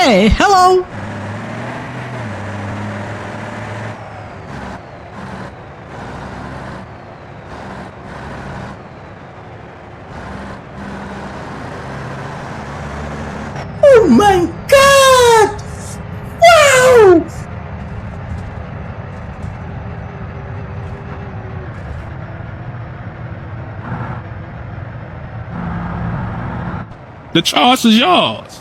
Hey, hello! Oh my god! Wow! The choice is yours.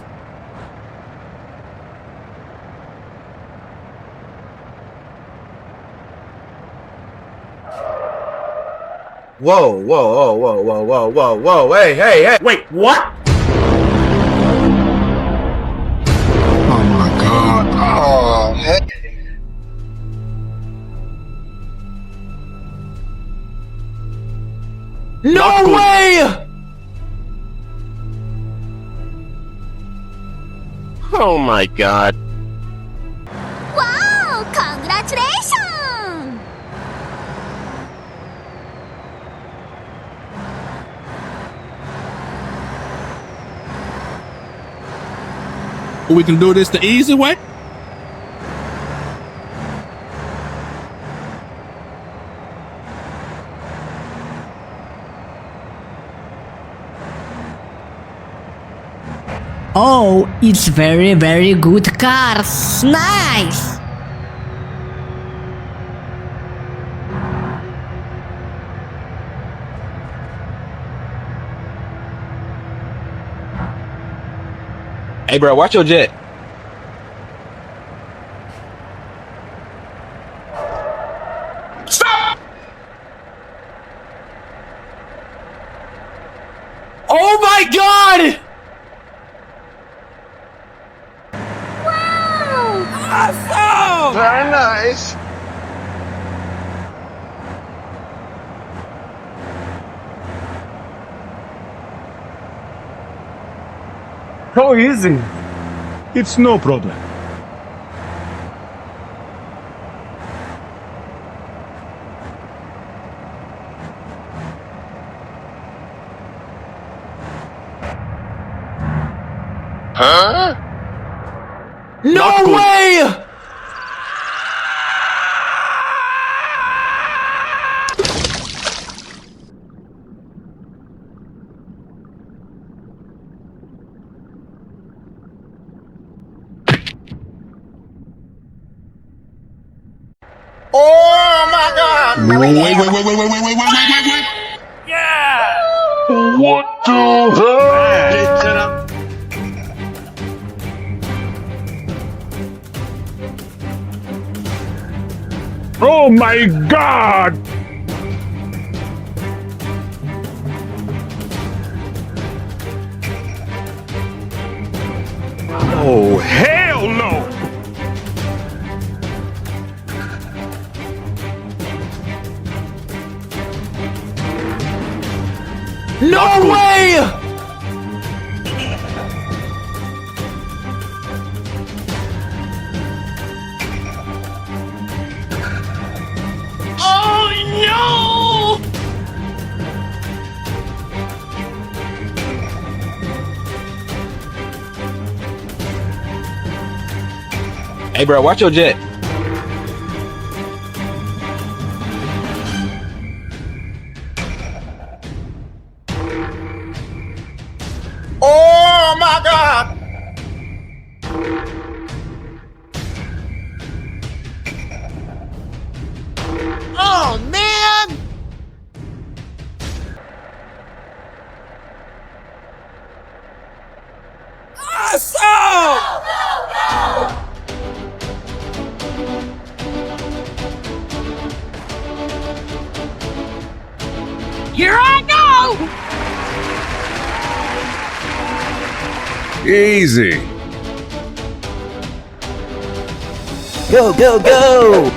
Whoa, whoa, whoa, whoa, whoa, whoa, whoa, whoa, hey, hey, hey! Wait, what? Oh my god. Oh, heck. No way! Oh my god. Wow! Congratulations! We can do this the easy way. Oh, it's very, very good cars. Nice! Hey, bro, watch your jet. Stop! Oh my god! Wow! Awesome! Very nice. So easy. It's no problem. Huh? No way! Oh my god! Wait. Yeah! What the hell? Oh my god! Oh, hell no! No way! Oh no! Hey, bro, watch your jet. Oh my god! Oh man! Awesome! Here I go! Easy. Go, go, go!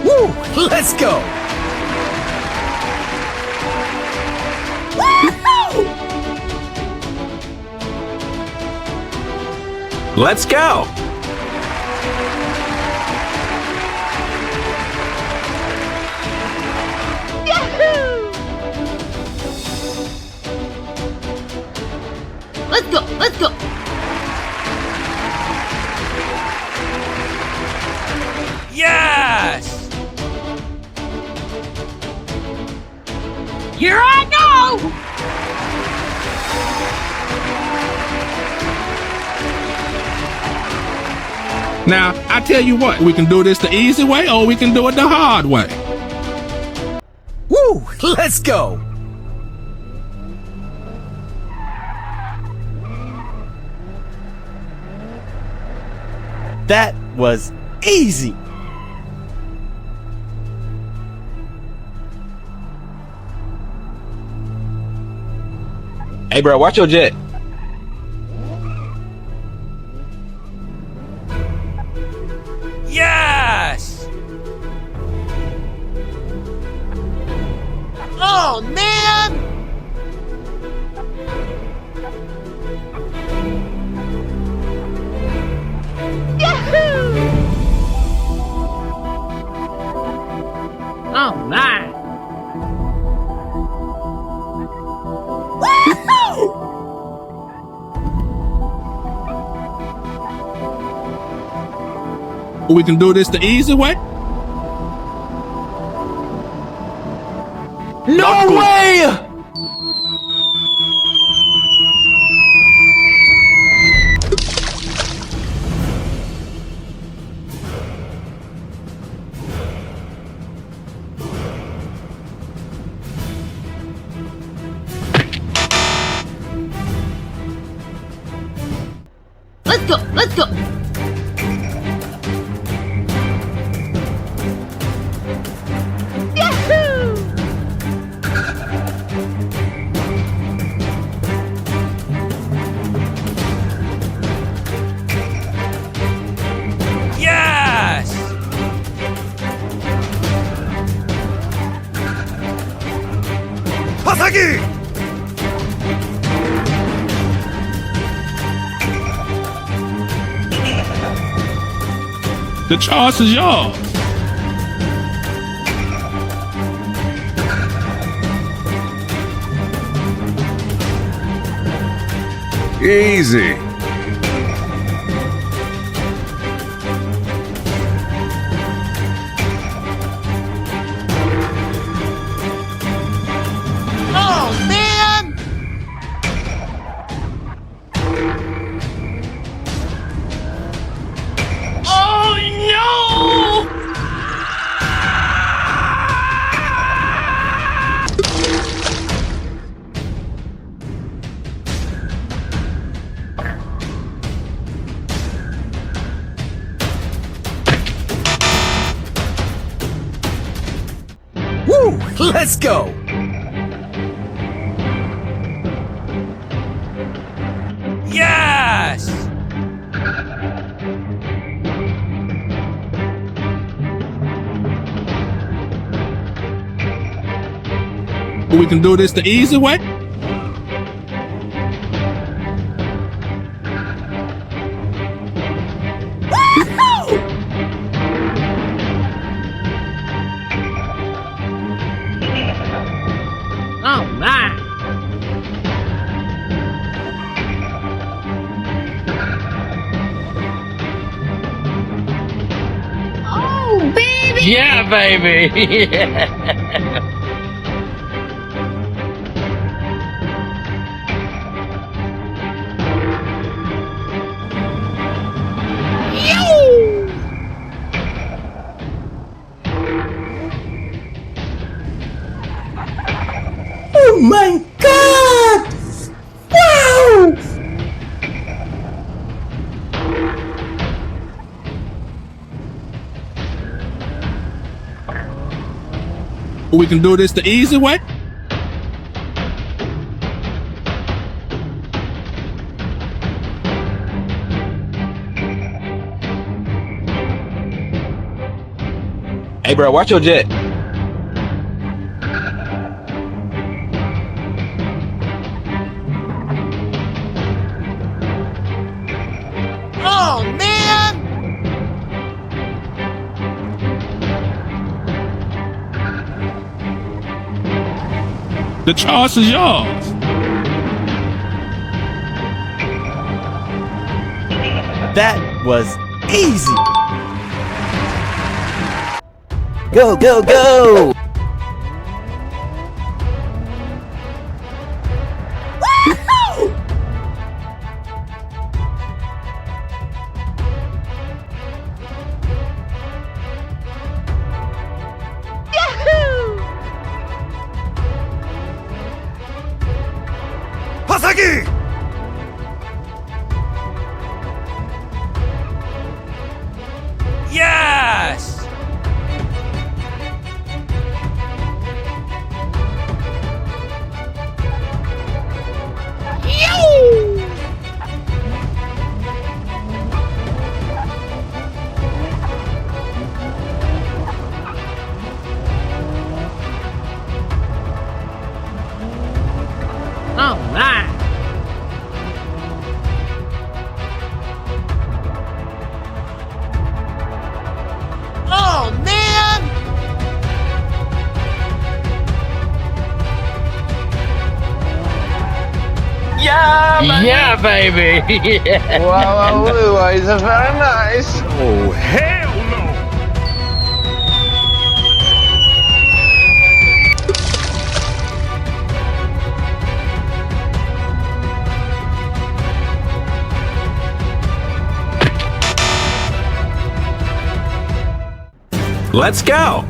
Woo! Let's go! Let's go! Let's go. Yes! Here I go! Now, I tell you what, we can do this the easy way or we can do it the hard way. Woo! Let's go! That was easy! Hey, bro, watch your jet. Yes! Oh, man! Oh, my! We can do this the easy way. No way! Let's go. Let's go. Yes! Hasagi! The choice is yours. Easy. Oh, man! Oh, no! Woo! Let's go! Yes! We can do this the easy way. Oh, my! Oh, baby. Yeah, baby! Oh my god! Wow! We can do this the easy way. Hey, bro, watch your jet. Oh, man! The choice is yours. That was easy. Go, go, go! Yes! All right. Oh, man! Yeah, baby! Yeah. Wow, it's very nice. Oh, hell no! Let's go!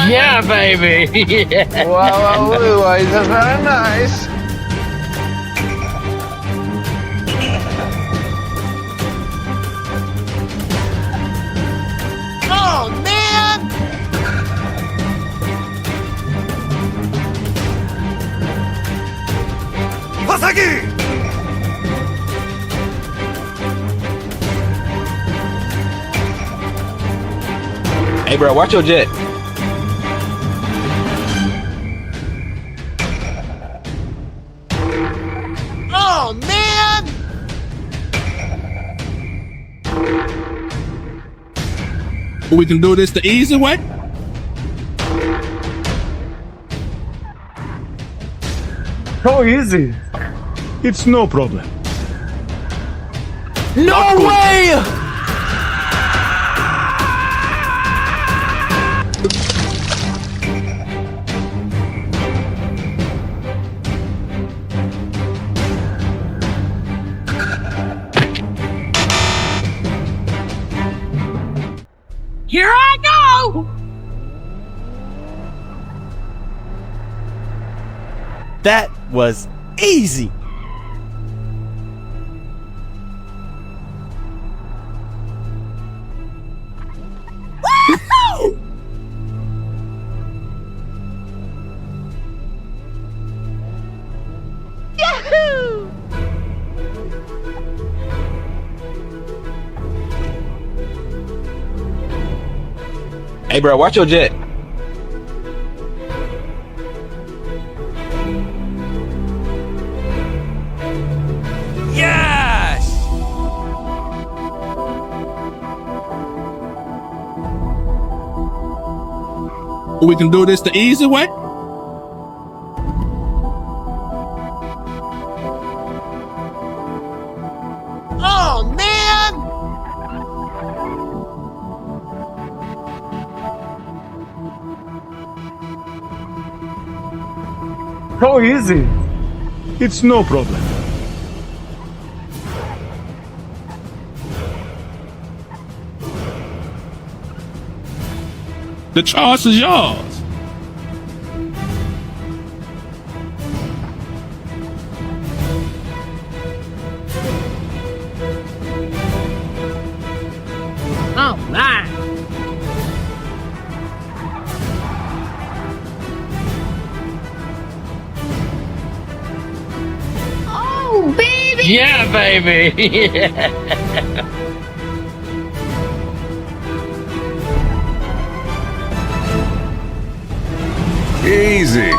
Yeah, baby! Yeah. Wow, it's very nice. Oh, man! Hey, bro, watch your jet. Oh, man! We can do this the easy way. So easy. It's no problem. No way! Here I go! That was easy. Yahoo! Hey, bro, watch your jet. Yes! We can do this the easy way. Oh, man! So easy. It's no problem. The choice is yours. All right. Oh, baby! Yeah, baby! Yeah. Easy.